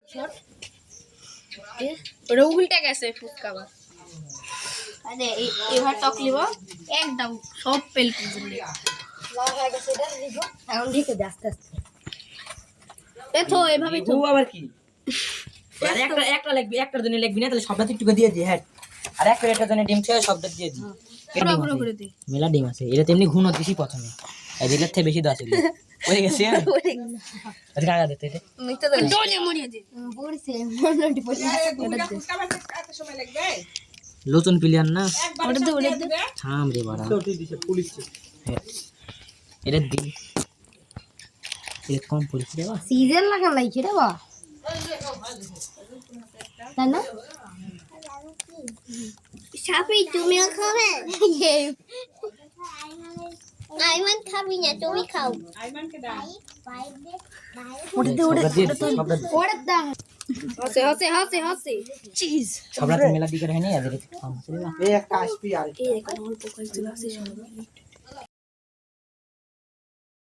short ওটা উল্টে গেছে ফুটকা আবার আরে এবার টক লিব একদম সব পেল লাল হয়ে গেছে এটা লিব এখন ঢেকে দে আস্তে আস্তে দেখো এভাবে তো আবার কি আর একটা লাগবে একটার জন্য লাগবে না তাহলে সবটা একটু দিয়ে দি হ্যাঁ আর এক প্লেটের জন্য ডিম খেয়ে সবটা দিয়ে দি পুরো করে দে মেলা ডিম আছে এটা তেমনি ঘুণ বেশি প্রথমে এই দিলের থেকে বেশি দাও আছে হয়ে গেছে আরে কাগা দিতে এটা মিটা দে ডোলে মরিয়ে দে পড়ছে মনটি পড়ছে এত সময় লাগবে লোচন প্লেয়ার না ওটা দে থাম রে বাড়া চটি দিছে পুলিশ এটা দি এটা কম পুলিশ রে বাবা সিজন লাগা লাইছে রে বাবা তাই না সাপি তুমিও খাবে আইমান খাবি না তুমি খাও আইমানকে দাও ওটা দে ওটা দাও হাসে চিজ সবরা মেলা দিকে হয় না এদের এই একটা আসবি আর এই দেখো অল্প কয়েকজন আছে